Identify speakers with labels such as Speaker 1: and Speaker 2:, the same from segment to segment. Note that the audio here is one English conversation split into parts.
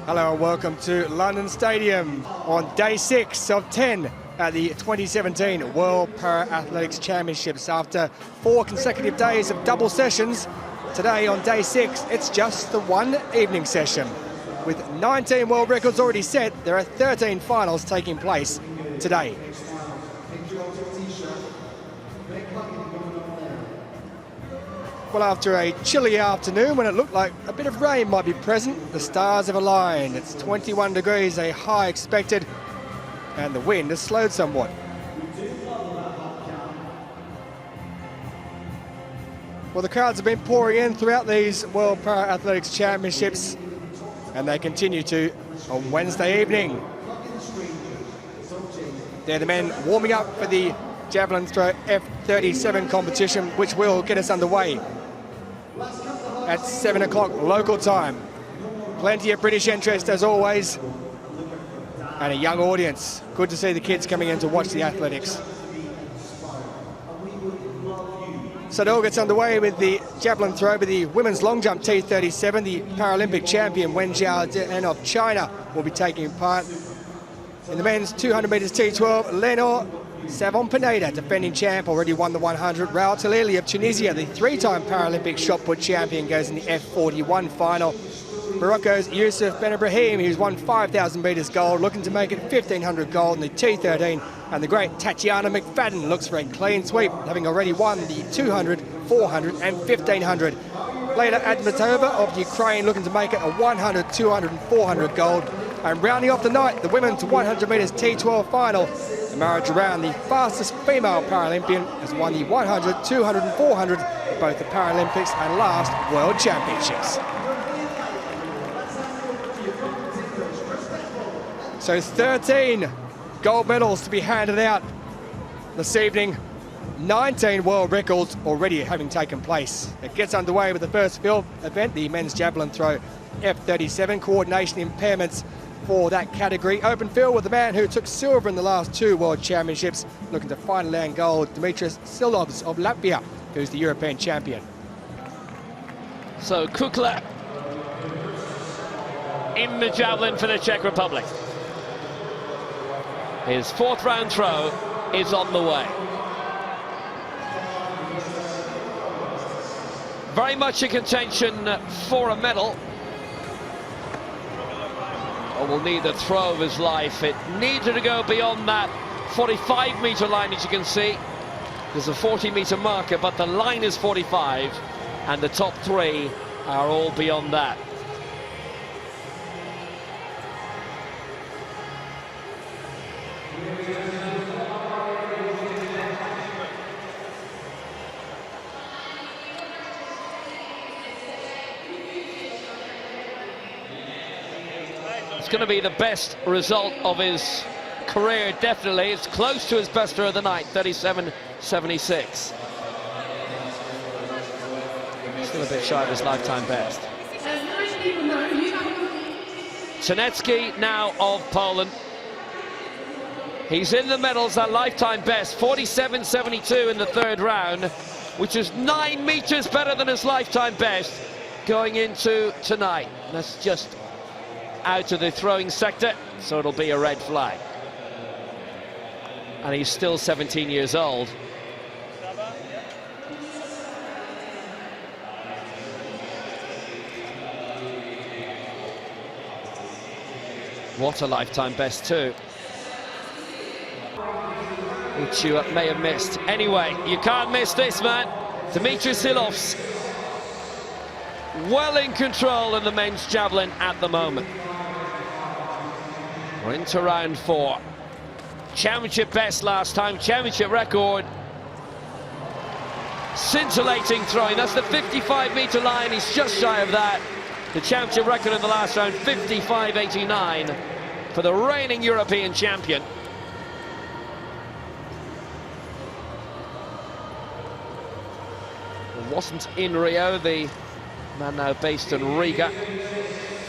Speaker 1: Hello and welcome to London Stadium on day 6 of 10 at the 2017 World Para-Athletics Championships. After 4 consecutive days of double sessions, today on day 6 it's just the one evening session. With 19 world records already set, there are 13 finals taking place today. Well, after a chilly afternoon when it looked like a bit of rain might be present, the stars have aligned. It's 21 degrees, a high expected, and the wind has slowed somewhat. Well, the crowds have been pouring in throughout these World Para-Athletics Championships, and they continue to on Wednesday evening. They're the men warming up for the Javelin Throw F37 competition, which will get us underway at 7 o'clock local time. Plenty of British interest as always, and a young audience. Good to see the kids coming in to watch the athletics. So it all gets underway with the javelin throw, with the women's long jump T37. The Paralympic champion Wen Jiaden of China will be taking part. In the men's 200 meters T12, Lenore Savon-Pineda, defending champ, already won the 100. Raoul Talili of Tunisia, the 3-time Paralympic shot put champion, goes in the F41 final. Morocco's Youssef Ben Ibrahim, who's won 5,000 metres gold, looking to make it 1,500 gold in the T13. And the great Tatiana McFadden looks for a clean sweep, having already won the 200, 400 and 1,500. Later, Admatova of Ukraine looking to make it a 100, 200 and 400 gold. And rounding off the night, the women's 100 metres T12 final, Amara Duran, the fastest female Paralympian, has won the 100, 200 and 400 at both the Paralympics and last World Championships. So 13 gold medals to be handed out this evening. 19 world records already having taken place. It gets underway with the first field event, the men's javelin throw F37, coordination impairments for that category. Open field with the man who took silver in the last 2 world championships, looking to finally land gold, Meters T12 of Latvia, who's the European champion.
Speaker 2: So Kukla in the javelin for the Czech Republic. His 4th round throw is on the way. Very much in contention for a medal. Or will need the throw of his life. It needed to go beyond that 45-meter line, as you can see. There's a 40-meter marker, but the line is 45, and the top 3 are all beyond that. It's going to be the best result of his career, definitely. It's close to his best of the night, 37.76. Still a bit shy of his lifetime best. Czernecki now of Poland. He's in the medals, that lifetime best, 47.72 in the 3rd round, which is 9 meters better than his lifetime best going into tonight. That's just out of the throwing sector, so it'll be a red flag. And he's still 17 years old. What a lifetime best too, which you may have missed. Anyway, you can't miss this, man. Meters T12 well in control in the men's javelin at the moment. We're into round 4. Championship best last time, championship record. Scintillating throwing, that's the 55-meter line, he's just shy of that. The championship record in the last round, 55.89 for the reigning European champion. It wasn't in Rio, the man now based in Riga.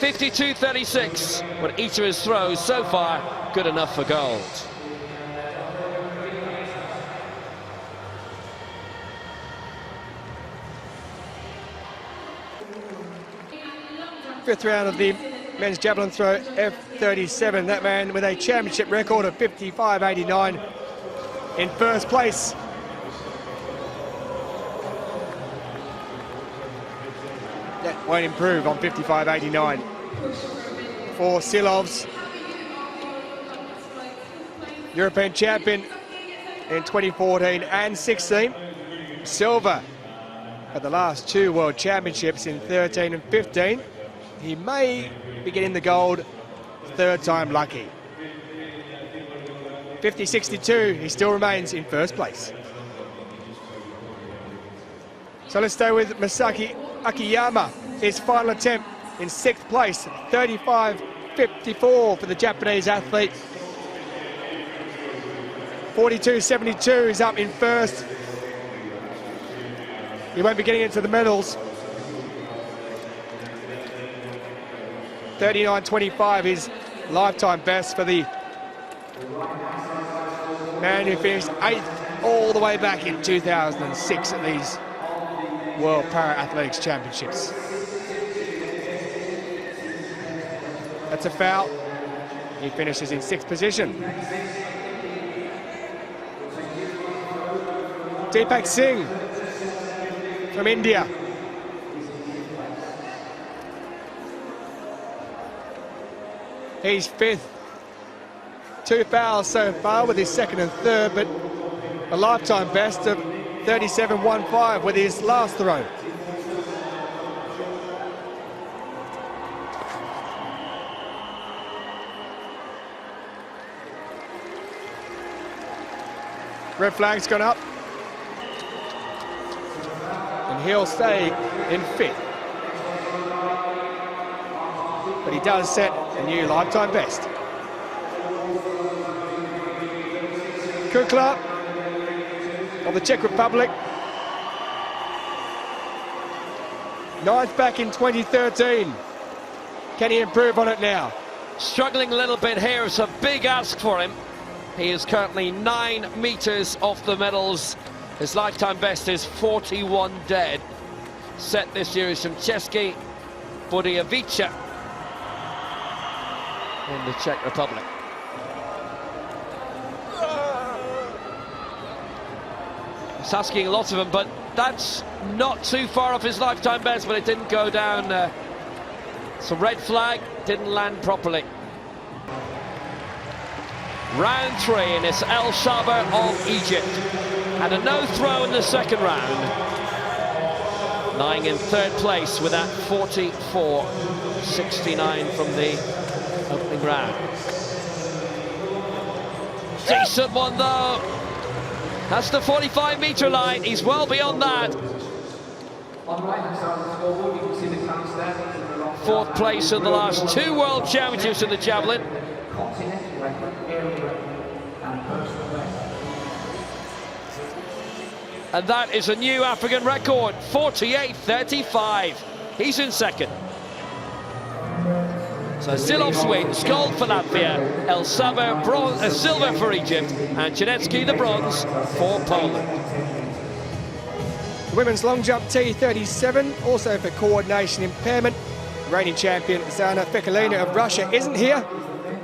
Speaker 2: 52.36, but each of his throws so far good enough for gold.
Speaker 1: Fifth round of the men's javelin throw F37. That man with a championship record of 55.89 in first place. That won't improve on 55.89. For Silovs, European champion in 2014 and 16. Silver at the last two World Championships in 13 and 15. He may be getting the gold third time lucky. 50.62, he still remains in first place. So let's stay with Masaki Akiyama. His final attempt in sixth place, 35.54 for the Japanese athlete. 42.72 is up in first. He won't be getting into the medals. 39.25 is lifetime best for the man who finished 8th all the way back in 2006 at these World Para-Athletics Championships. That's a foul. He finishes in 6th position. Deepak Singh from India. He's 5th. 2 fouls so far with his 2nd and 3rd, but a lifetime best of 37.15 with his last throw. Red flag's gone up. And he'll stay in 5th. But he does set a new lifetime best. Kukla of the Czech Republic. 9th back in 2013. Can he improve on it now?
Speaker 2: Struggling a little bit here. It's a big ask for him. He is currently 9 meters off the medals. His lifetime best is 41 dead. Set this year is from Český Budějovice in the Czech Republic. It's asking a lot of him, but that's not too far off his lifetime best, but it didn't go down. It's a red flag, didn't land properly. Round 3, and it's El Saber of Egypt. Had a no throw in the second round. Lying in 3rd place with that 44.69 from the opening round. Decent one though. That's the 45-meter line. He's well beyond that. 4th place in the last 2 World Championships in the javelin. And that is a new African record, 48.35. He's in 2nd. So Silovs wins, gold for Latvia, El Saber silver for Egypt, and Janetsky the bronze for Poland.
Speaker 1: The women's long jump T37, also for coordination impairment. Reigning champion Zana Fekalina of Russia isn't here.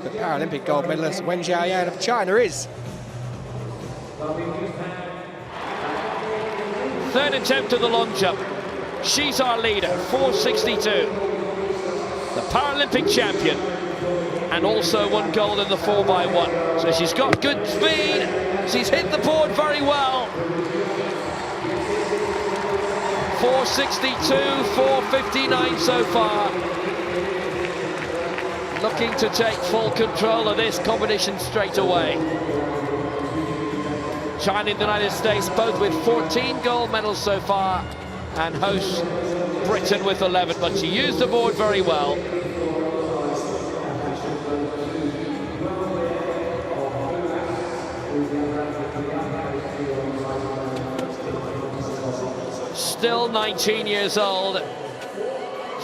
Speaker 1: The Paralympic gold medalist Wen Jiayan of China is.
Speaker 2: 3rd attempt of the long jump. She's our leader, 4.62. The Paralympic champion, and also won gold in the 4x1. So she's got good speed. She's hit the board very well. 4.62, 4.59 so far. Looking to take full control of this competition straight away. China and the United States both with 14 gold medals so far, and hosts Britain with 11, but she used the board very well. Still 19 years old.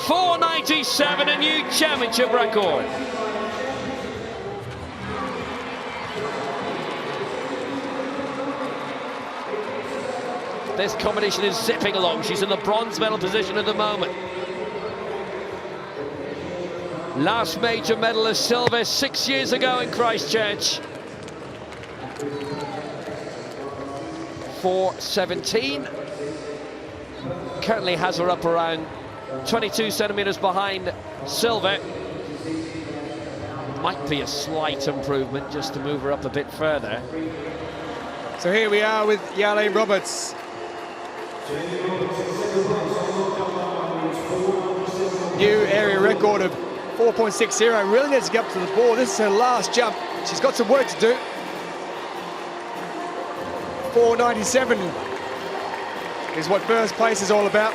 Speaker 2: 4.97, a new championship record. This competition is zipping along. She's in the bronze medal position at the moment. Last major medal of silver 6 years ago in Christchurch. 4:17. Currently has her up around 22 centimetres behind silver. Might be a slight improvement just to move her up a bit further.
Speaker 1: So here we are with Javelin Roberts. New area record of 4.60. Really needs to get up to the ball. This is her last jump. She's got some work to do. 4.97 is what first place is all about.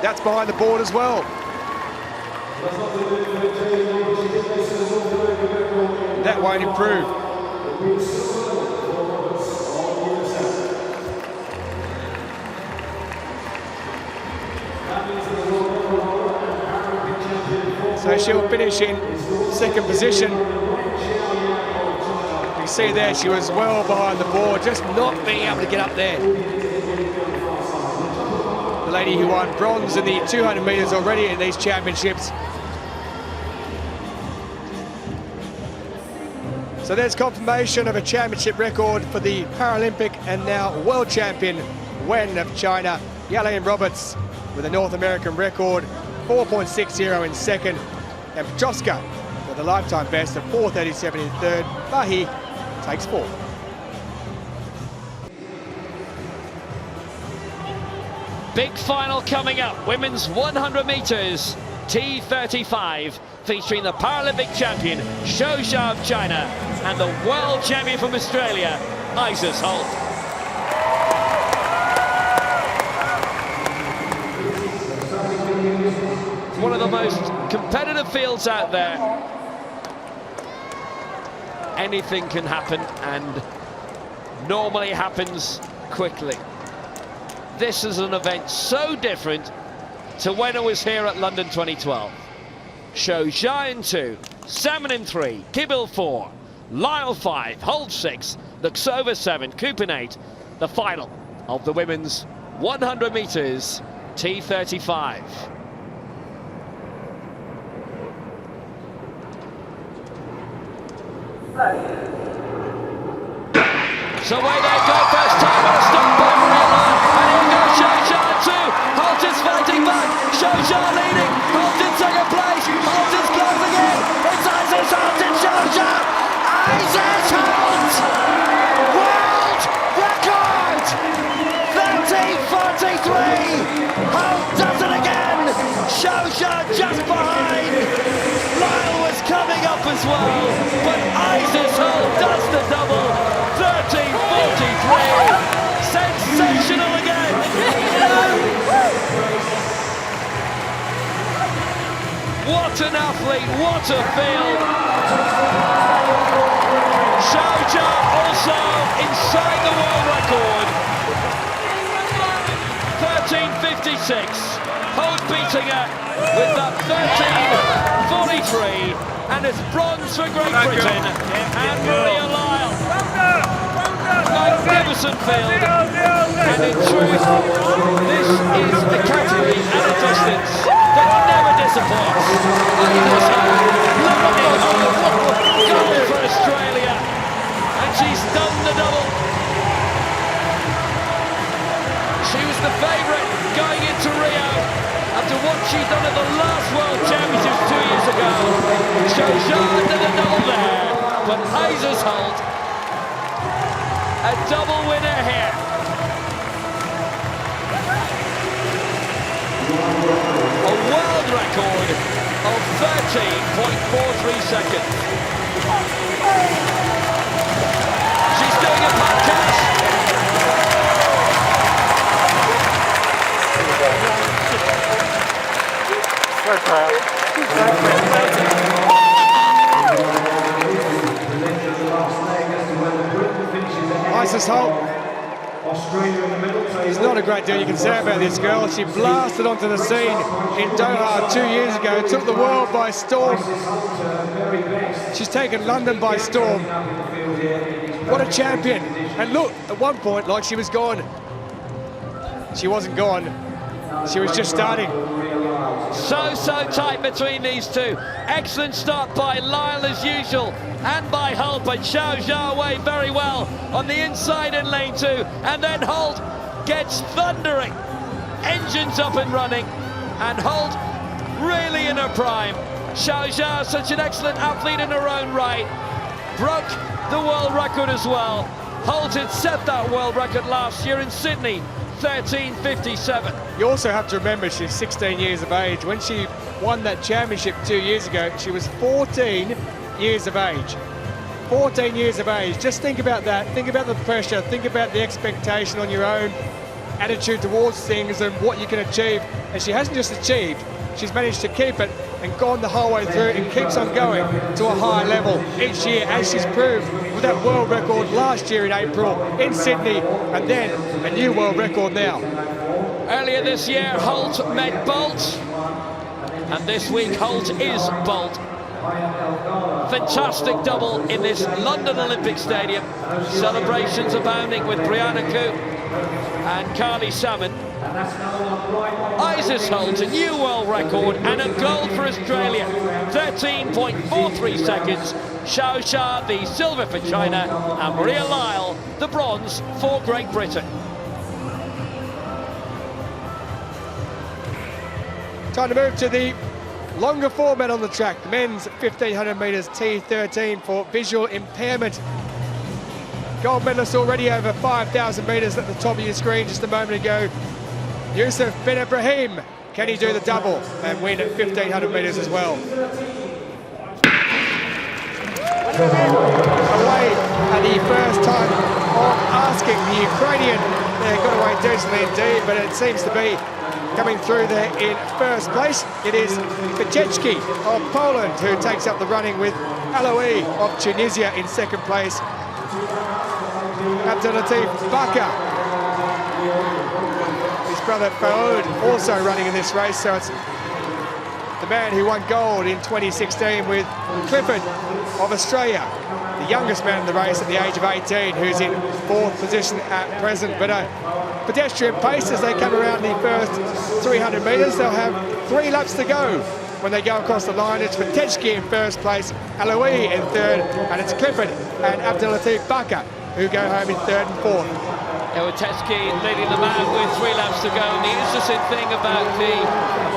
Speaker 1: That's behind the board as well. That won't improve. So she'll finish in second position. You see there, she was well behind the board, just not being able to get up there. The lady who won bronze in the 200 metres already in these championships. So there's confirmation of a championship record for the Paralympic and now world champion Wen of China, Javelin Roberts, with a North American record, 4.60 in second, and Petroska with a lifetime best of 4.37 in third. Bahi takes fourth.
Speaker 2: Big final coming up, women's 100 metres T35, featuring the Paralympic champion Shou Jia of China and the world champion from Australia, Isis Holt. One of the most competitive fields out there. Anything can happen, and normally happens quickly. This is an event so different to when I was here at London 2012. Shou Jia in 2, Salmon in 3, Kibble 4, Lyle 5, Holt 6, Luxova 7, Kupin 8, the final of the women's 100 metres T35. So away they go, first time on a stop by Maria Lyle, and here goes Shou Jia in 2, Holt is fighting back, Shou Jia leading, Holt in second place, Holt is closing in, it's Isis Holt and Shou Jia, Isis Holt, world record, 13.43, Holt does it again, Shou Jia just behind, Lyle was coming up as well, but Isis Holt does the double, 13.43, sensational again. What an athlete, what a field. Shou Jia also inside the world record. 13.56, Holt beating her with that 13.43, and it's bronze for Great Britain and Maria Lyle. Magnificent field, and in truth, this is a category and a distance that never disappoints. Goal for Australia, and she's done the double. She was the favourite going into Rio after what she'd done at the last World Championships 2 years ago. Shou Jia did a double there, but Isis Holt, a double winner here. A world record of 13.43 seconds. She's doing a podcast.
Speaker 1: Isis Holt. There's not a great deal you can say about this girl. She blasted onto the scene in Doha 2 years ago, took the world by storm. She's taken London by storm. What a champion. And look, at one point, like she was gone. She wasn't gone. She was just starting.
Speaker 2: So tight between these two. Excellent start by Lyle as usual, and by Holt, but Xiao Zhao away very well on the inside in lane 2, and then Holt gets thundering. Engines up and running, and Holt really in her prime. Xiao Zhao, such an excellent athlete in her own right, broke the world record as well. Holt had set that world record last year in Sydney, 13:57.
Speaker 1: You also have to remember she's 16 years of age. When she won that championship 2 years ago, she was 14 years of age. 14 years of age. Just think about that. Think about the pressure. Think about the expectation on your own attitude towards things and what you can achieve. And she hasn't just achieved, she's managed to keep it and gone the whole way through and keeps on going to a higher level each year, as she's proved with that world record last year in April in Sydney, and then a new world record now.
Speaker 2: Earlier this year, Holt met Bolt, and this week Holt is Bolt. Fantastic double in this London Olympic Stadium. Celebrations abounding with Brianna Coupe and Carly Salmon. Isis Holt, a new world record and a gold for Australia. 13.43 seconds. Xiao Xia, the silver for China, and Maria Lyle, the bronze for Great Britain.
Speaker 1: Time to move to the longer format on the track. The men's 1500 metres T13 for visual impairment. Gold medalist already over 5,000 metres at the top of your screen just a moment ago. Yusuf Ben Ibrahim, can he do the double and win at 1500 metres as well? Away at the first time of asking. The Ukrainian got away decently indeed, but it seems to be coming through there in first place. It is Petechki of Poland who takes up the running, with Alois of Tunisia in second place. Abdelatif Bakar, his brother Faoud, also running in this race. So it's the man who won gold in 2016 with Clifford of Australia, the youngest man in the race at the age of 18, who's in fourth position at present. But a pedestrian pace as they come around the first 300 metres. They'll have 3 laps to go when they go across the line. It's Petechki in first place, Alois in third, and it's Clifford and Abdelatif Bakar who go home in third and fourth.
Speaker 2: Petechki leading them out with 3 laps to go. And the interesting thing about the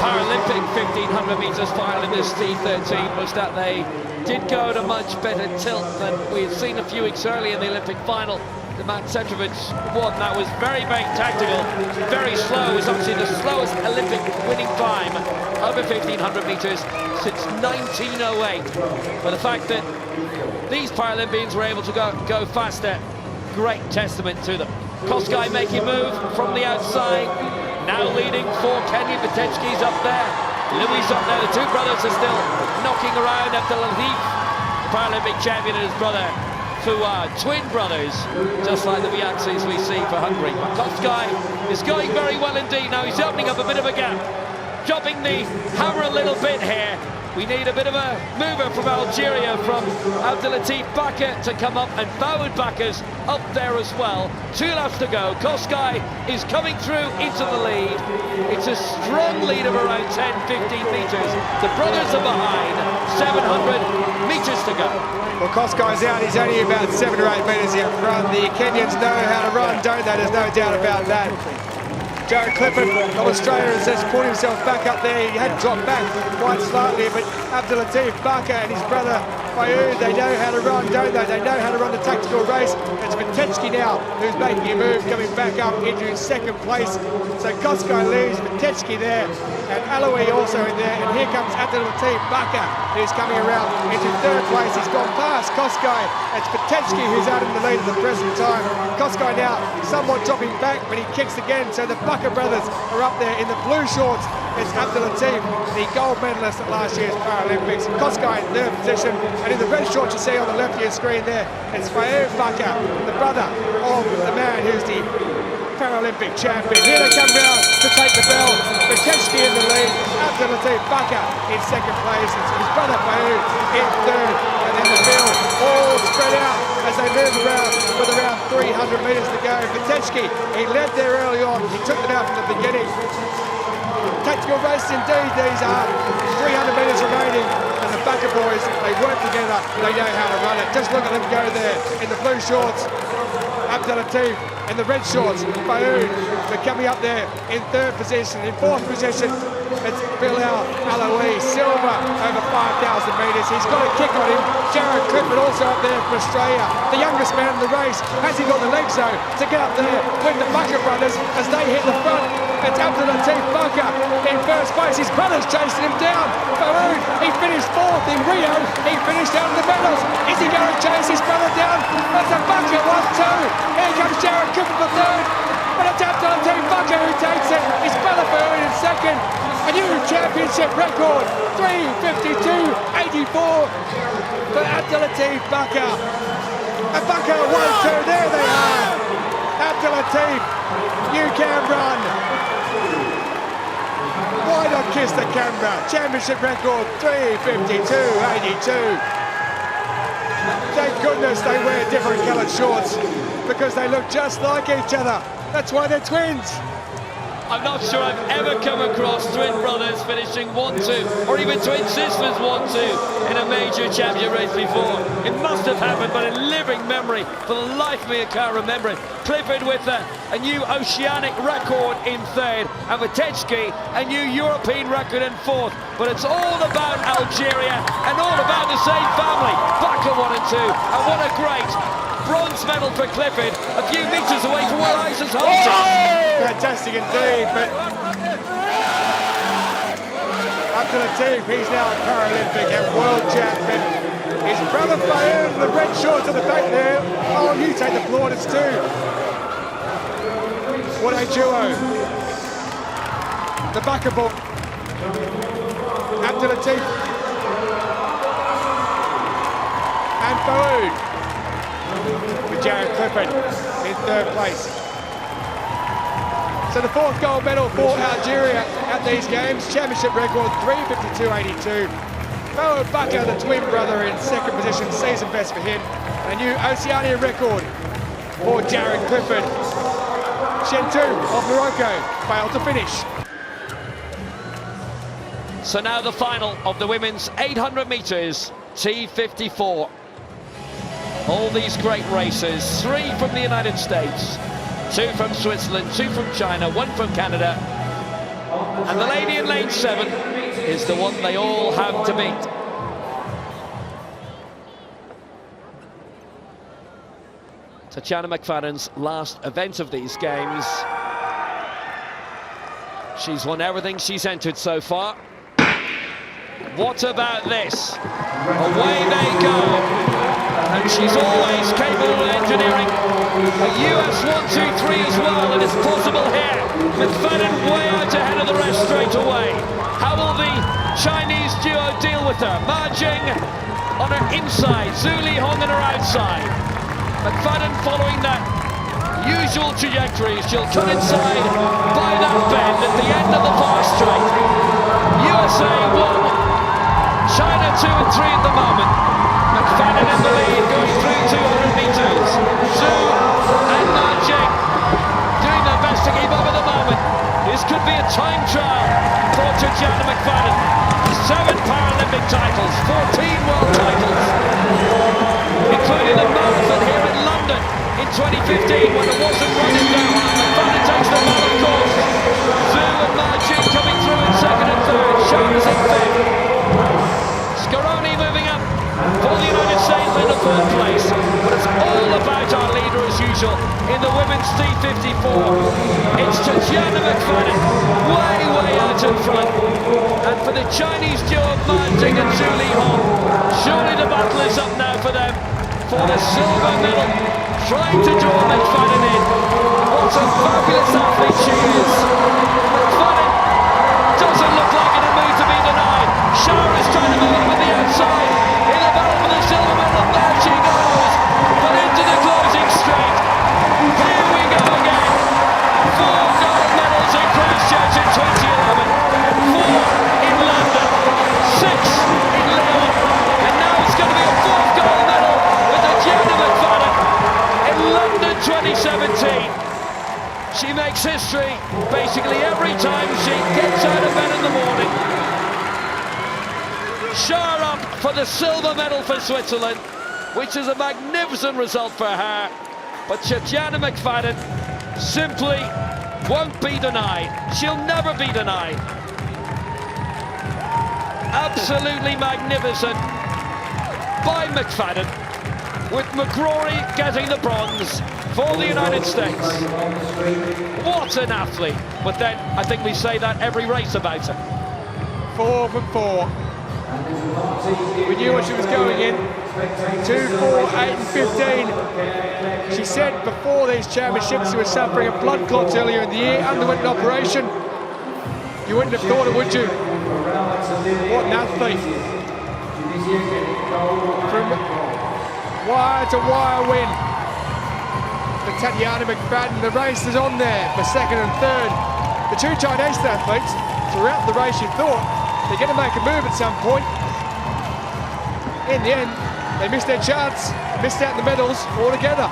Speaker 2: Paralympic 1500 metres final in this T13 was that they did go at a much better tilt than we had seen a few weeks earlier in the Olympic final. The Matt Cetrovic won. That was very tactical, very slow. It was obviously the slowest Olympic winning time over 1500 metres since 1908. But the fact that these Paralympians were able to go faster, great testament to them. Kosgei making move from the outside, now leading for Kenya. Petechki's up there, Louis up there. The two brothers are still knocking around. Abdelatif, Paralympic champion, and his brother Fouad, twin brothers, just like the Biatsis we see for Hungary. But Kosgei is going very well indeed. Now he's opening up a bit of a gap, dropping the hammer a little bit here. We need a bit of a mover from Algeria, from Abdelatif Bakar to come up, and Fouad Bakar's up there as well. 2 laps to go. Kosgei is coming through into the lead. It's a strong lead of around 10-15 metres. The brothers are behind. 700 metres to go.
Speaker 1: Well, Kosgei's out. He's only about 7 or 8 metres in front. The Kenyans know how to run, don't they? There's no doubt about that. Jared Clifford of Australia has just pulled himself back up there. He had dropped back quite slightly, but Abdelatif Bakar and his brother Fayoud, they know how to run, don't they? They know how to run the tactical race. It's Petechki now who's making a move, coming back up into second place. So Kosgei leaves, Petechki there, and Alois also in there. And here comes Abdelatif Bakar, who's coming around into third place. He's gone past Kosgei. It's Petechki who's out in the lead at the present time. Kosgei now somewhat dropping back, but he kicks again. So the Bakar brothers are up there in the blue shorts. It's Abdelatif, the gold medalist at last year's Paralympics. Kosgei in third position, and in the red shorts you see on the left of your screen there, it's Fayoud Bakar, the brother of the man who's the Paralympic champion. Here they come round to take the bell. Petechki in the lead, Abdelatif Bakar in second place. It's his brother Fayoud in third, and then the field all spread out as they move around with around 300 metres to go. Petechki, he led there early on. He took them out from the beginning. Tactical race indeed. These are 300 metres remaining, and the Backer boys, they work together, they know how to run it. Just look at them go there in the blue shorts. Abdelatif in the red shorts. Faoud, they're coming up there in third position. In fourth position, it's Bilal Alaoui, silver over 5,000 metres. He's got a kick on him. Jared Clifford also up there for Australia, the youngest man in the race. Has he got the legs though to get up there with the Backer brothers as they hit the front? It's Abdelatif Backer in first place. His brother's chasing him down. Faoud, he finished fourth in Rio. He finished out in the medals. Is he going to chase his brother down? That's a Backer 1-2. Here comes Jared Clifford for third. But it's Abdelatif Backer who takes it. His brother Faoud in second. A new championship record, 3:52.84 for Abdelatif Backer. And Backer 1-2, there they are. Abdelatif, you can run. Why not kiss the camera? Championship record, 3:52.82. Thank goodness they wear different coloured shorts because they look just like each other. That's why they're twins.
Speaker 2: I'm not sure I've ever come across twin brothers finishing 1-2, or even twin sisters 1-2 in a major champion race before. It must have happened, but in living memory, for the life of me I can't remember it. Clifford with a new oceanic record in third, and Meters a new European record in fourth. But it's all about Algeria and all about the same family. Backer 1 and 2, and what a great bronze medal for Clifford, a few metres away from where Isaac's holding.
Speaker 1: Fantastic indeed, but Abdelatif, he's now a Paralympic and world champion. His brother Faoud, the red shorts at the back there. Oh, you take the plaudits too. What a duo. The Backer ball. Abdelatif and Faoud. With Jared Clifford in third place. So the fourth gold medal for Algeria at these games. Championship record 3:52.82. Faoud Backer, the twin brother, in second position, season best for him. A new Oceania record for Jared Clifford. Chentou of Morocco failed to finish.
Speaker 2: So now the final of the women's 800 metres T54. All these great races, 3 from the United States, 2 from Switzerland, 2 from China, 1 from Canada. And the lady in lane 7 is the one they all have to beat. Tatjana McFadden's last event of these games. She's won everything she's entered so far. What about this? Away they go. And she's always capable of engineering a US 1-2-3 as well, and it's possible here. McFadden way out ahead of the rest straight away. How will the Chinese duo deal with her? Ma Jing on her inside, Zhu Lihong on her outside. McFadden following that usual trajectory. She'll cut inside by that bend at the end of the far straight. USA 1, China 2 and 3 at the moment. McFadden in the lead, going through 200 metres. Zhu and Ma Jing doing their best to keep up at the moment. This could be a time trial for Tatjana McFadden. 7 Paralympic titles, 14 world titles, including the marathon here in London in 2015 when it wasn't running down. McFadden takes the ball, of course. Zhu and Ma Jing coming through in second and third. Showers in fifth. Scaroni moving up for the United States in the fourth place. But it's all about our leader as usual in the women's T54. It's Tatjana McFadden way out in front. And for the Chinese duo Ma Jing and Zhu Lihong, surely the battle is up now for them for the silver medal. Trying to draw McFadden in. What a fabulous athlete she is. McFadden doesn't look like in a mood to be denied. Shower is trying to move up on the outside. In the battle for the silver medal, there she goes. But into the closing straight. Here we go again. 4 gold medals in Christchurch in 2011. 4 in London. 6 in Lyon. And now it's going to be a 4th gold medal with Tatjana McFadden in London 2017. She makes history basically every time for the silver medal for Switzerland, which is a magnificent result for her. But Tatjana McFadden simply won't be denied. She'll never be denied. Absolutely magnificent by McFadden, with McGrory getting the bronze for the United States. What an athlete. But then I think we say that every race about her.
Speaker 1: 4 for 4. We knew what she was going in. 2, 4, 8 and 15. She said before these championships she was suffering a blood clot earlier in the year, underwent an operation. You wouldn't have thought it, would you? What an athlete. From wire to wire win for Tatjana McFadden. The race is on there for second and third. The two Chinese athletes, throughout the race you thought they're going to make a move at some point. In the end, they missed their chance, missed out the medals altogether.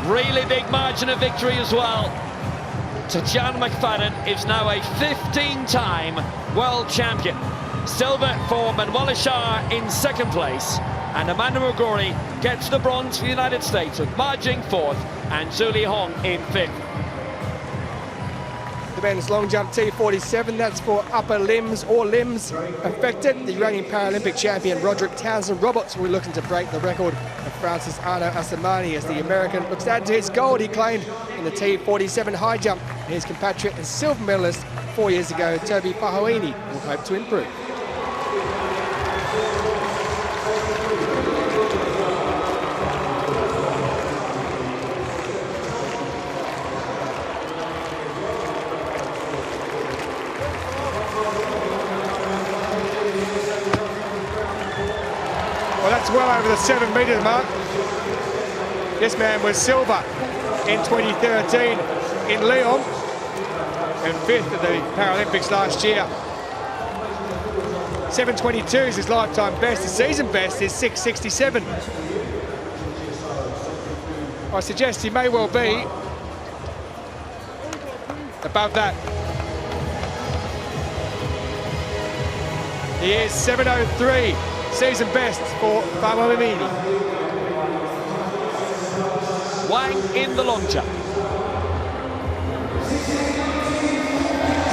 Speaker 2: Really big margin of victory as well. Tatjana McFadden is now a 15-time world champion. Silver for Manuela Schär in second place, and Amanda McGrory gets the bronze for the United States, with Ma Jing fourth and Zhu Li Hong in fifth.
Speaker 1: The men's long jump T47, that's for upper limbs or limbs affected. The reigning Paralympic champion Roderick Townsend-Roberts will be looking to break the record of France's Arnaud Assoumani as the American looks to add to his gold he claimed in the T47 high jump. His compatriot and silver medalist 4 years ago, Toby Pahoini, will hope to improve. Well, that's well over the 7 metre mark. This man was silver in 2013 in Lyon and 5th at the Paralympics last year. 7:22 is his lifetime best. His season best is 6:67. I suggest he may well be above that. He is 7:03. Season best for Pahoini.
Speaker 2: Wang in the long jump.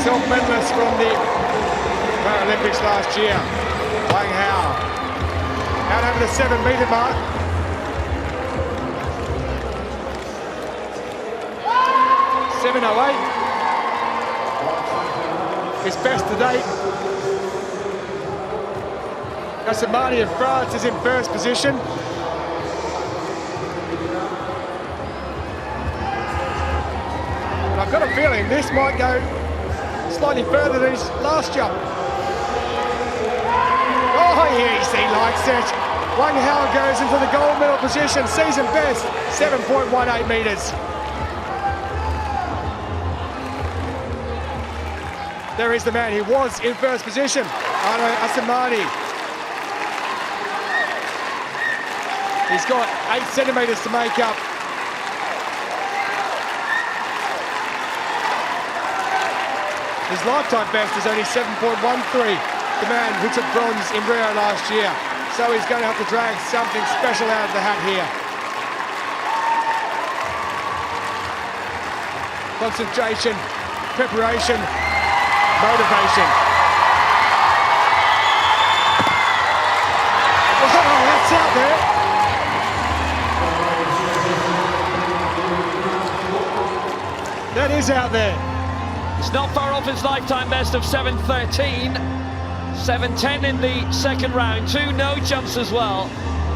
Speaker 1: Silver medalist from the Paralympics last year, Wang Hao. Out over the 7 metre mark. .708. His best to date. Assoumani of France is in first position. And I've got a feeling this might go slightly further than his last jump. Oh yes, he likes it. Wang Hao goes into the gold medal position, season best, 7.18 metres. There is the man who was in first position, Arnaud Assoumani. He's got 8 centimetres to make up. His lifetime best is only 7.13. The man who took bronze in Rio last year. So he's going to have to drag something special out of the hat here. Concentration, preparation, motivation. Oh, that's out there. That is out there.
Speaker 2: It's not far off his lifetime best of 7:13. 7:10 in the second round. 2 no jumps as well.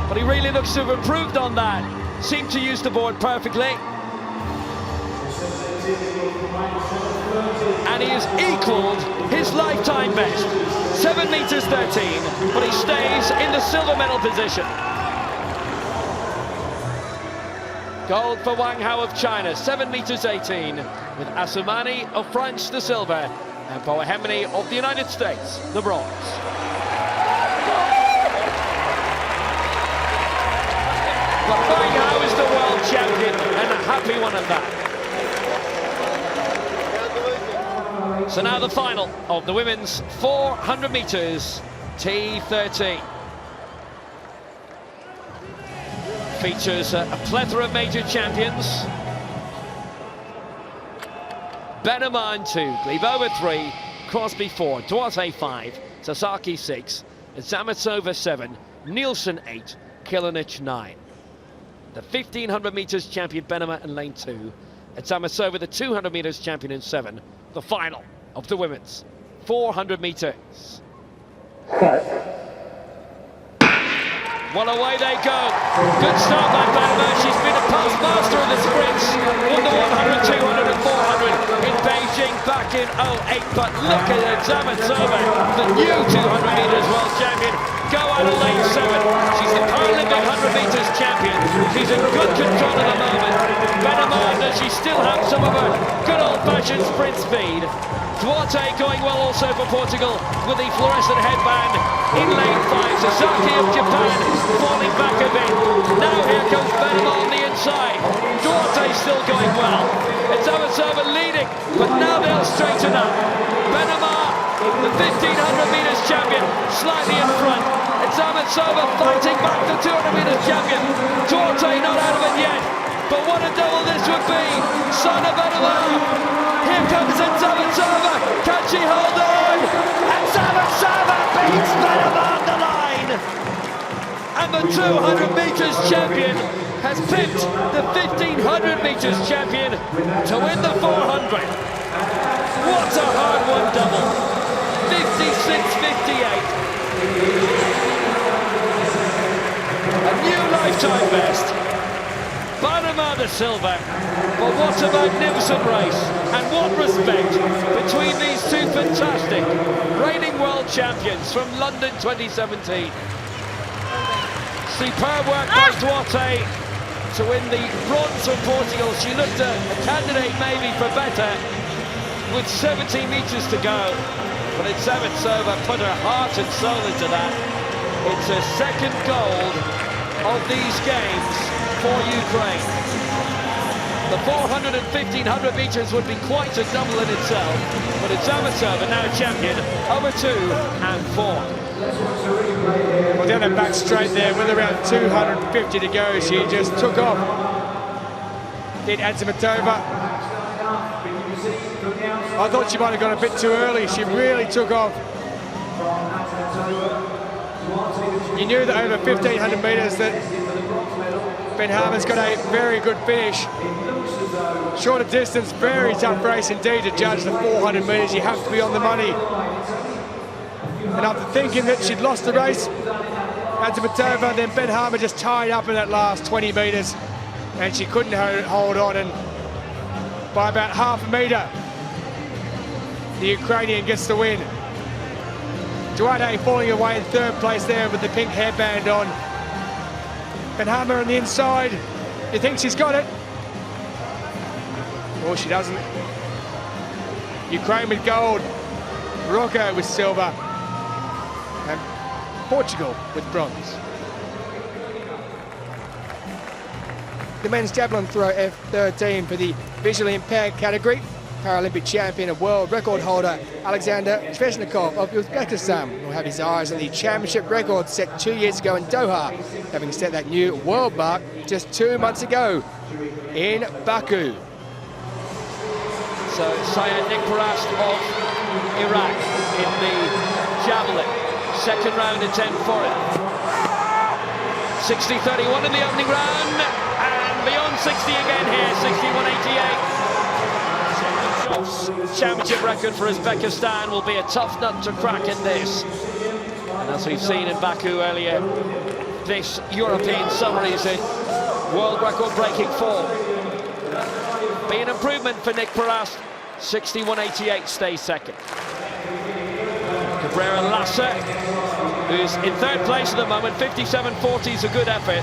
Speaker 2: But he really looks to have improved on that. Seemed to use the board perfectly. And he has equalled his lifetime best. 7 meters 13. But he stays in the silver medal position. Gold for Wang Hao of China, 7 meters 18, with Assoumani of France the silver, and Pahoini of the United States the bronze. But Wang Hao is the world champion, and a happy one at that. So now the final of the women's 400 metres T13. Features a plethora of major champions. Benaman 2, Glebova 3, Crosby 4, Duarte 5, Sasaki 6, Zametsova 7, Nielsen 8, Kilinich 9. The 1500 metres champion Benema in lane 2, Zametsova the 200 metres champion in 7. The final of the women's 400 metres. Well, away they go. Good start by Benema. She's been a past master of the sprints. Won the 100, 200 and 400 in Beijing back in 08. But look at Zametsova, the new 200 metres world champion. Go out of lane 7. She's the Paralympic 100 metres champion. She's in good control at the moment. Benema, does she still have some of her good old-fashioned sprint speed? Duarte going well also for Portugal with the fluorescent headband in lane 5. Sasaki of Japan falling back a bit. Now here comes Benema on the inside. Duarte still going well. It's Zametsova leading, but now they'll straighten up. Benema, the 1500 metres champion, slightly in front. It's Zametsova fighting back the 200 metres champion. Duarte not out of it yet. But what a double this would be! Son of Benema! Here comes Zametsova! Can she hold on? And Zametsova beats Benema on the line! And the 200 metres champion has pipped the 1500 metres champion to win the 400. What a hard-won double! 56-58. A new lifetime best. Benema the silver, but what a magnificent race, and what respect between these two fantastic reigning world champions from London 2017. Superb work by Duarte to win the bronze from Portugal. She looked a candidate maybe for better with 17 metres to go, but it's Zametsova put her heart and soul into that. It's a second gold of these games for Ukraine. The 400 and 1500 metres would be quite a double in itself, but it's Zametsova now champion over 2 and 4.
Speaker 1: Well, down the back straight there with around 250 to go, she just took off. Did Zametsova. I thought she might have gone a bit too early. She really took off. You knew that over 1500 metres that Ben Harmon's got a very good finish. Shorter distance, very tough race indeed to judge the 400 metres. You have to be on the money. And after thinking that she'd lost the race, Zametsova, then Ben Harmon just tied up in that last 20 metres and she couldn't hold on, and by about half a metre, the Ukrainian gets the win. Duarte falling away in third place there with the pink hairband on. Ben Harmon on the inside. You think she's got it? Well, she doesn't. Ukraine with gold, Morocco with silver, and Portugal with bronze. The men's javelin throw F13 for the visually impaired category. Paralympic champion and world record holder Alexander Sveshnikov of Uzbekistan will have his eyes on the championship record set 2 years ago in Doha, having set that new world mark just 2 months ago in Baku.
Speaker 2: So Syed Nikparast of Iraq in the javelin. Second round attempt for it. 60-31 in the opening round, and beyond 60 again here, 61-88. Championship record for Uzbekistan will be a tough nut to crack in this. And as we've seen in Baku earlier, this European summer is in world record breaking form. Be an improvement for Nikparast. 61-88 stays second. Cabrera Lassa, who's in third place at the moment, 57-40 is a good effort.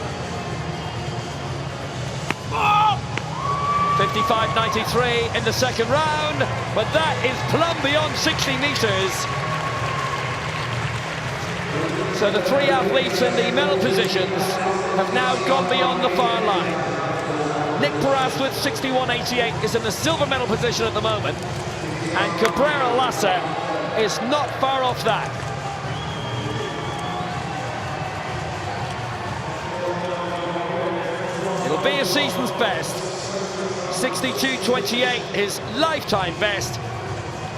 Speaker 2: 55-93 in the second round, but that is plumb beyond 60 metres. So the three athletes in the medal positions have now gone beyond the far line. Nikparast with 61-88 is in the silver medal position at the moment. And Cabrera Lassa is not far off that. It'll be a season's best. 62.28, his lifetime best.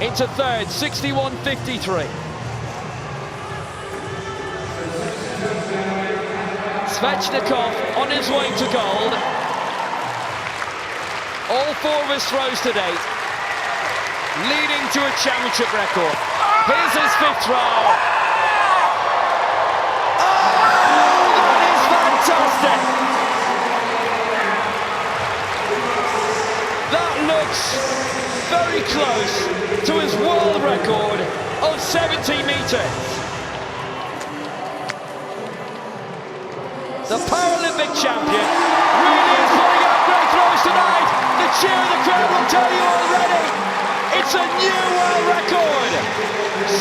Speaker 2: Into third, 61.53. Svechnikov on his way to gold. All four of his throws to date, leading to a championship record. Here's his fifth throw. Oh, that is fantastic! That looks very close to his world record of 70 meters. The Paralympic champion really is putting up great throws tonight. The cheer of the crowd will tell you already. It's a new world record.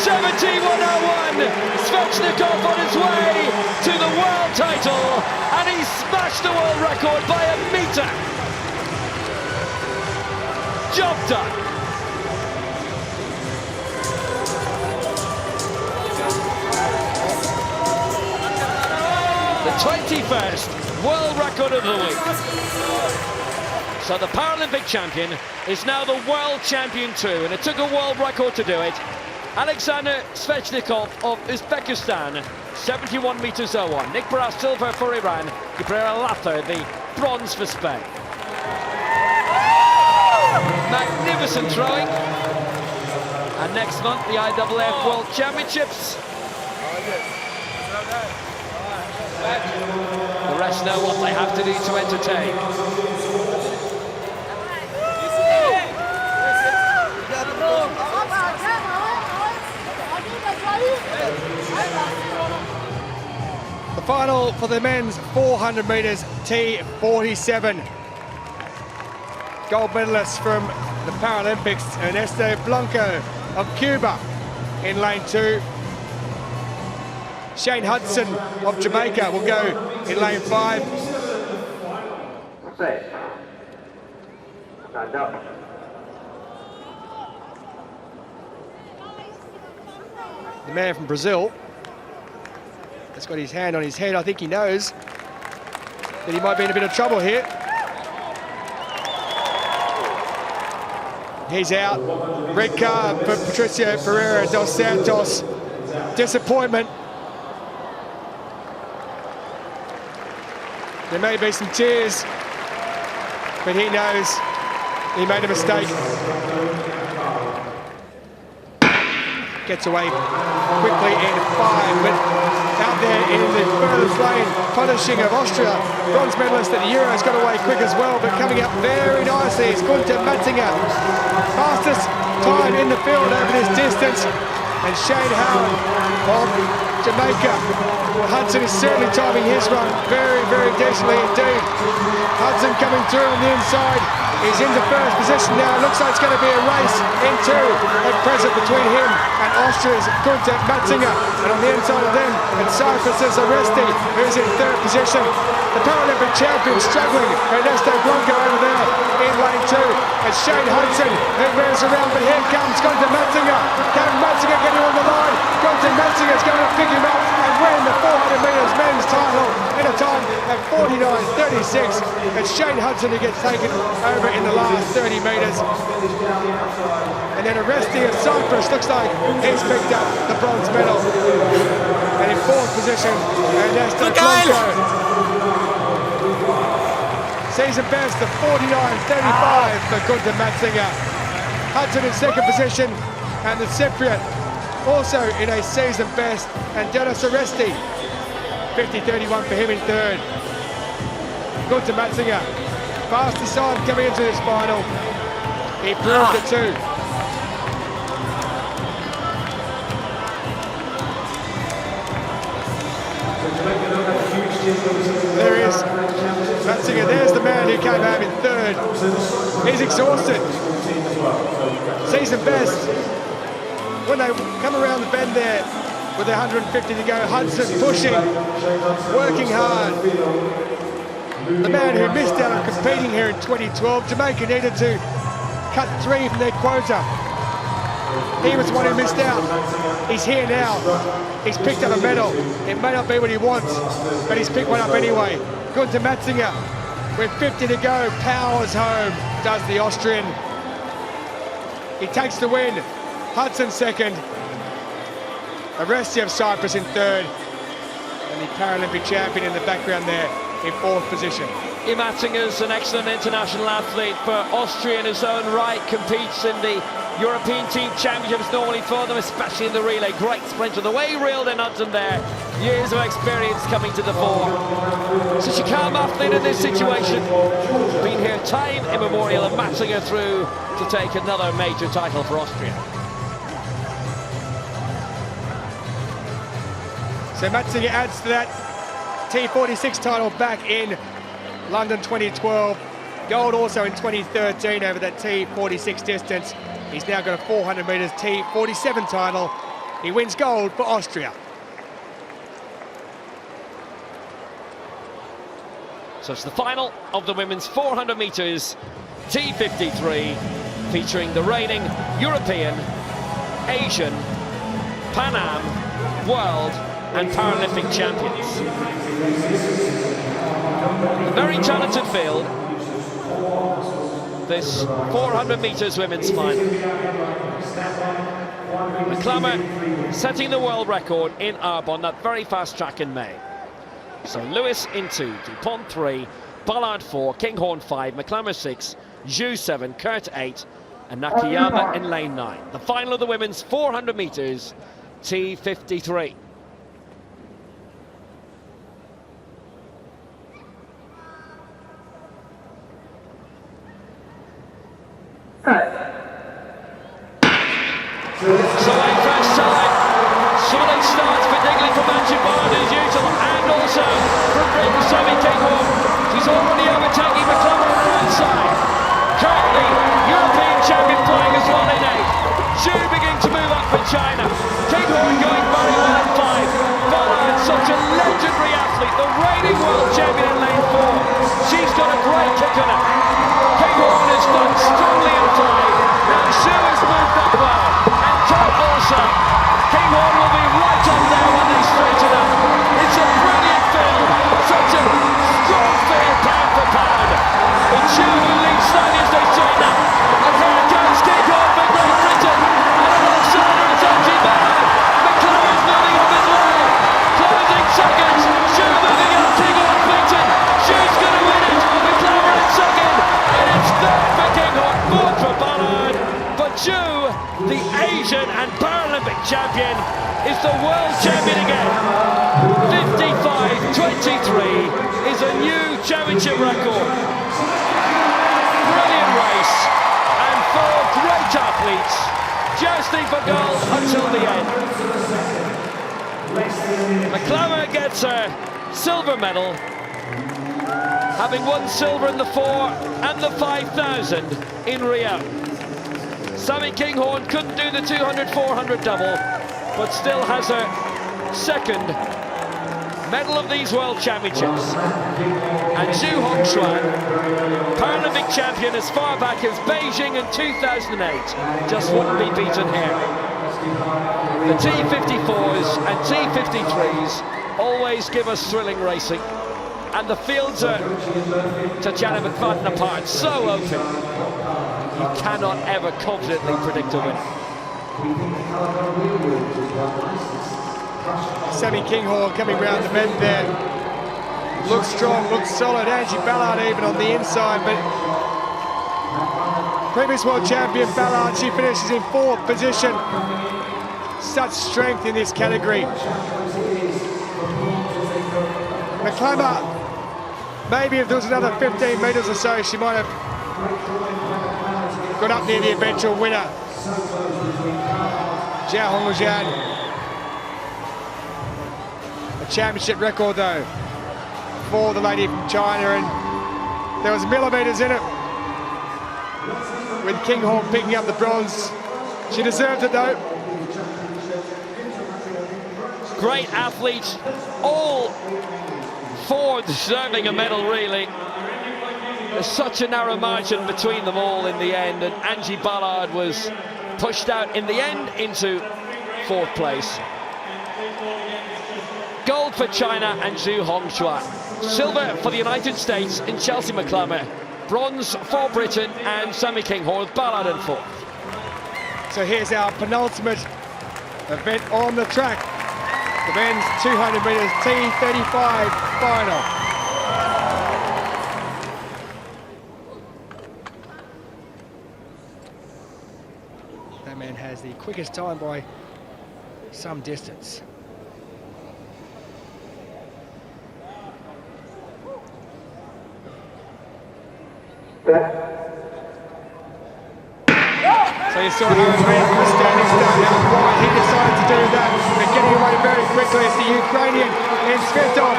Speaker 2: 71.01. Svechnikov on his way to the world title, and he smashed the world record by a meter. Job done. The 21st world record of the week. So the Paralympic champion is now the world champion too, and it took a world record to do it. Alexander Svechnikov of Uzbekistan, 71 meters 01. Nick Barras silver for Iran. Cabrera Lassa the bronze for Spain. Magnificent throwing. And next month the IAAF World Championships. The rest know what they have to do to entertain.
Speaker 1: The final for the men's 400 meters T47. Gold medalists from the Paralympics, Ernesto Blanco of Cuba in lane 2. Shane Hudson of Jamaica will go in lane 5.
Speaker 3: Stand up.
Speaker 1: The man from Brazil has got his hand on his head. I think he knows that he might be in a bit of trouble here. He's out. Red card for Patricio Ferreira dos Santos. Disappointment. There may be some tears, but he knows he made a mistake. Gets away quickly in 5, but out there in the furthest lane, punishing of Austria. Bronze medalist at the Euros got away quick as well, but coming up very nicely is Gunther Matzinger. Fastest time in the field over this distance. And Shane Howard of Jamaica. Hudson is certainly timing his run very, very decently indeed. Hudson coming through on the inside. He's into first position now. Looks like it's going to be a race in 2 at present between him and Austria's Gunther Matzinger. And on the inside of them, and Cyprus's Oresti, who's in 3rd position. The Paralympic champion struggling. Ernesto Blanco over there in lane 2. And Shane Hudson, who moves around, but here comes Gunther Matzinger. Can Matzinger get him on the line? Gunther Matzinger is going to pick him up and win the 400 metres men's title in a time of 49.36. And Shane Hudson who gets taken over in the last 30 metres. And then Oresti of Cyprus looks like he's picked up the bronze medal. And in 4th position, Ernesto Blanco. Season best of 49.35 for Gunther Matzinger. Hudson in 2nd position, and the Cypriot also in a season best, and Denis Oresti, 50.31 for him in 3rd. Gunther Matzinger, fastest time coming into this final. He proved it too. There is Matzinger, there's the man who came home in 3rd. He's exhausted. Season best. When they come around the bend there with 150 to go, Hudson pushing, working hard. The man who missed out on competing here in 2012, Jamaica needed to cut 3 from their quota. He was the one who missed out. He's here now. He's picked up a medal. It may not be what he wants, but he's picked one up anyway. Good to Matzinger. With 50 to go, powers home, does the Austrian. He takes the win. Hudson second. Aresti of Cyprus in third. And the Paralympic champion in the background there in fourth position.
Speaker 2: Matzinger's an excellent international athlete for Austria in his own right, competes in the European Team Championships normally for them, especially in the relay. Great sprinter, the way he reeled in Hudson there. Years of experience coming to the fore. Such a calm athlete in this situation. Been here time immemorial, and Matzinger through to take another major title for Austria.
Speaker 1: So Matzinger adds to that T46 title back in London 2012. Gold also in 2013 over that T46 distance. He's now got a 400 metres T47 title. He wins gold for Austria.
Speaker 2: So it's the final of the women's 400 metres T53, featuring the reigning European, Asian, Pan Am, World and Paralympic champions. A very talented field, this 400 metres women's final. McClammer setting the world record in Arbonne, that very fast track in May. So Lewis in 2, Dupont 3, Ballard 4, Kinghorn 5, McClammer 6, Zhu 7, Kurt 8 and Nakayama in lane 9. The final of the women's 400 metres T53. So a first time, solid starts particularly from Angie as usual, and also from Britain, Sammy Kinghorn. He's already overtaking McClammer on the right side. Currently, European champion flying as well in 8. Zhu beginning to move up for China. Kinghorn going very well in 5. Ballard, such a legendary athlete, the reigning world champion in lane 4. She's got a great kick on her. Kinghorn has done strongly in 5. Now Zhu has moved up well, and Kurt also. Kinghorn will be right up there when they straighten up. It's a brilliant field, such a strong field pound for pound. It's Zhu who leads slightly as they straighten up. And here goes Kinghorn for Great Britain. And alongside her is Angie Ballard. McClammer's moving up as well. Closing seconds. Zhu moving up, Kinghorn Clinton. Zhu's going to win it. McClammer in second. And it's third for Kinghorn, fourth for Ballard. But Zhu, the Asian and Paralympic champion, is the world champion again. 55.23 is a new championship record. Brilliant race, and 4 great athletes jousting for gold until the end. McClammer gets a silver medal, having won silver in the 4 and the 5,000 in Rio. Sammy Kinghorn couldn't do the 200-400 double, but still has her second medal of these World Championships. And Zhu Hongchuan, Paralympic champion as far back as Beijing in 2008, just wouldn't be beaten here. The T54s and T53s always give us thrilling racing, and the fields are, Tatjana McFadden apart, so open. You cannot ever confidently predict a winner.
Speaker 1: Sammy Kinghorn coming round the bend there. Looks strong, looks solid. Angie Ballard even on the inside, but previous world champion Ballard, she finishes in 4th position. Such strength in this category. McClammer, maybe if there was another 15 metres or so, she might have got up near the eventual winner. Zhao Hongjian. A championship record though for the lady from China, and there was millimetres in it, with Kinghorn picking up the bronze. She deserved it though.
Speaker 2: Great athletes, all 4 deserving a medal really. There's such a narrow margin between them all in the end, and Angie Ballard was pushed out in the end into 4th place. Gold for China and Zhu Hongxue. Silver for the United States in Chelsea McClummer. Bronze for Britain and Sammy Kinghorn with Ballard in 4th.
Speaker 1: So here's our penultimate event on the track. The men's 200 metres T35 final. That man has the quickest time by some distance. So you saw Aaron was standing out wide. He decided to do that, but getting away very quickly is the Ukrainian in Svitov.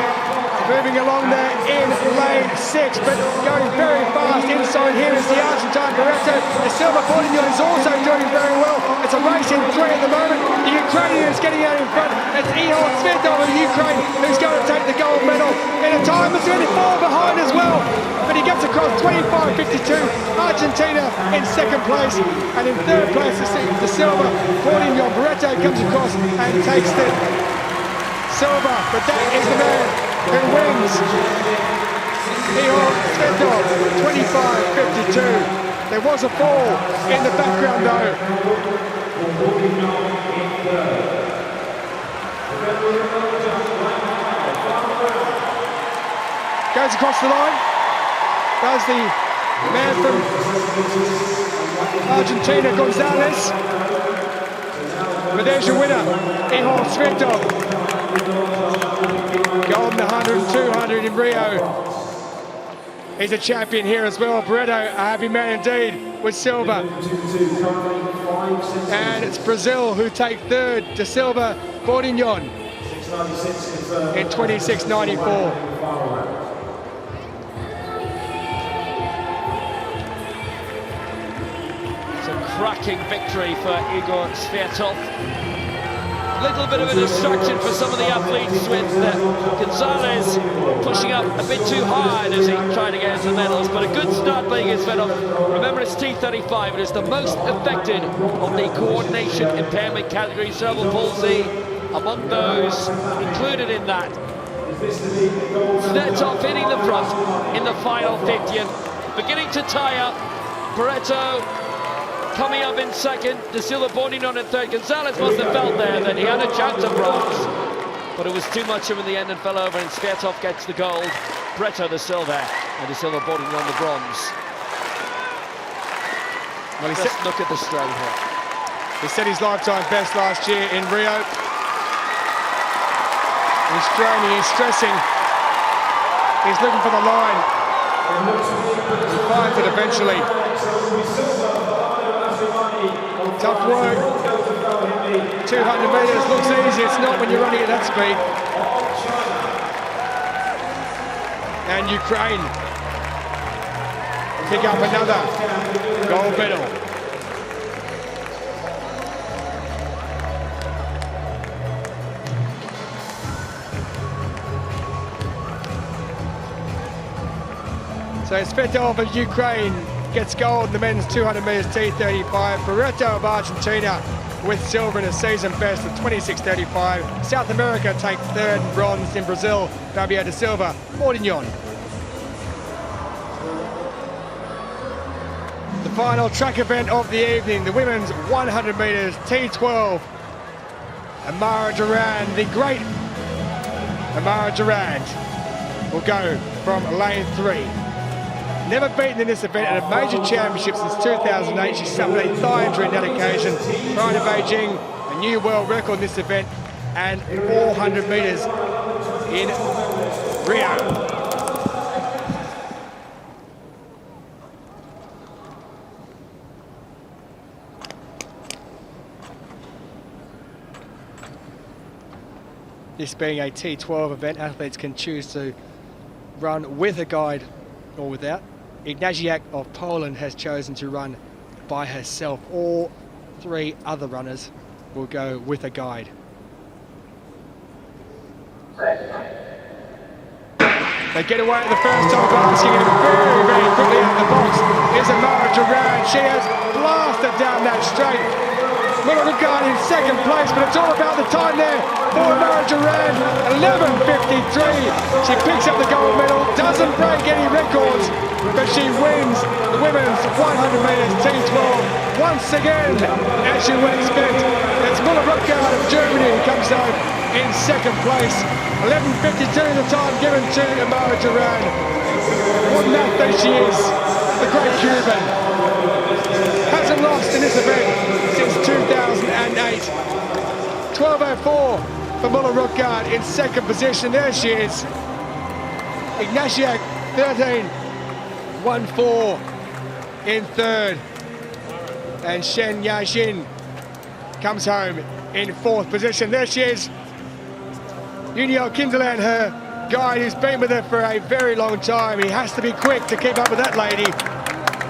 Speaker 1: Moving along there in lane 6, but going very fast. Inside him is the Argentine Barretto. The silver Bourdignon is also doing very well. It's a race in 3 at the moment. The Ukrainian is getting out in front. It's Ihor Svitov of Ukraine who's going to take the gold medal in a time that's going to fall behind as well. But he gets across 25.52. Argentina in 2nd place, and in 3rd place the silver Bourdignon. Barretto comes across and takes the silver, but that is the man who wins. Ihor Svitov, 25.52. There was a fall in the background though. Goes across the line. Does the man from Argentina, Gonzalez. But there's your winner, Ihor Svitov. Gold in the 100 and 200 in Rio. He's a champion here as well. Barretto, a happy man indeed, with silver. And it's Brazil who take 3rd. De Silva, Bourdignon in 26.94.
Speaker 2: Cracking victory for Ihor Svitov. Little bit of a distraction for some of the athletes with Gonzalez pushing up a bit too hard as he tried to get into the medals, but a good start by Ihor Svitov. Remember, it's T35, it is the most affected of the coordination impairment category, cerebral palsy among those included in that. Svitov hitting the front in the final 50th, beginning to tie up. Barretto coming up in 2nd, De Silva Bourdignon in 3rd. Gonzalez must have felt there that he had a chance of bronze, but it was too much of him in the end and fell over, and Svitov gets the gold, Barretto the silver, and De Silva Bourdignon the bronze. Well, just look at the strain here.
Speaker 1: He set his lifetime best last year in Rio. He's straining, he's stressing. He's looking for the line. He finds it eventually. Tough work. 200 metres looks easy. It's not when you're running at that speed. And Ukraine pick up another gold medal. So Svitov of Ukraine gets gold in the men's 200 metres T35. Barretto of Argentina with silver in a season best of 26.35. South America take 3rd and bronze in Brazil. Fabio de Silva, Bourdignon. The final track event of the evening, the women's 100 metres T12. Amara Durand, the great Amara Durand, will go from lane 3. Never beaten in this event at a major championship since 2008. She suffered a thigh injury on that occasion. Prior to Beijing, a new world record in this event, and 400 metres in Rio. This being a T12 event, athletes can choose to run with a guide or without. Ignaziak of Poland has chosen to run by herself. All 3 other runners will go with a guide. They get away at the first time blasting it very quickly out of the box. Here's Amara Durand. She has blasted down that straight. Muller-Ruttgard in second place, but it's all about the time there for Mara Duran. 11:53. She picks up the gold medal, doesn't break any records, but she wins the women's 100 metres T12 once again, as you would expect. It's Muller-Ruttgard of Germany who comes home in second place. 11:52 the time given to Mara Duran. What an athlete she is, the great Cuban. Hasn't lost in this event since 2008. 12:04 for Muller-Ruttgard in second position. There she is. Ignatiak 13:14 in third. And Shen Yashin comes home in fourth position. There she is. Uniel Kinderland, her guide, who's been with her for a very long time. He has to be quick to keep up with that lady.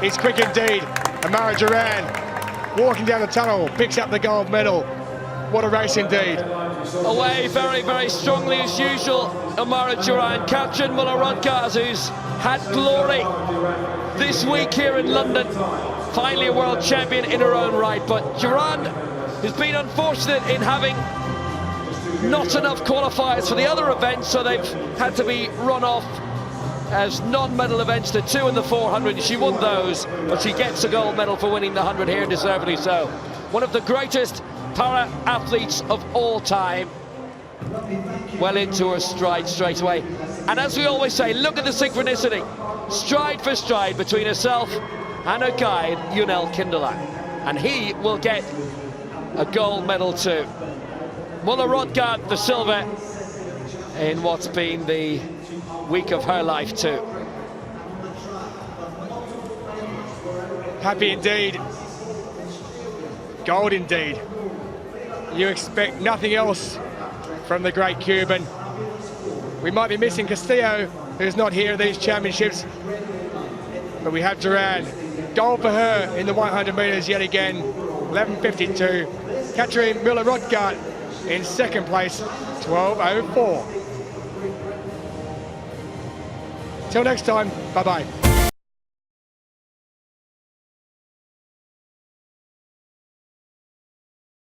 Speaker 1: He's quick indeed. Mara Duran walking down the tunnel, picks up the gold medal. What a race indeed.
Speaker 2: Away very, very strongly as usual, Mara Duran. Katrin Muller-Ruttgard, who's had glory this week here in London. Finally a world champion in her own right. But Duran has been unfortunate in having not enough qualifiers for the other events, so they've had to be run off as non-medal events, the 2 and the 400. She won those, but she gets a gold medal for winning the 100 here, deservedly so. One of the greatest para-athletes of all time. Well into her stride straight away. And as we always say, look at the synchronicity. Stride for stride between herself and her guide, Uniel Kinderland. And he will get a gold medal too. Muller-Ruttgard, the silver, in what's been the week of her life too.
Speaker 1: Happy indeed. Gold indeed. You expect nothing else from the great Cuban. We might be missing Castillo, who's not here at these championships, but we have Duran. Gold for her in the 100 metres yet again. 11:52. Katrin Muller-Ruttgard in second place, 12:04. Till next time, bye-bye.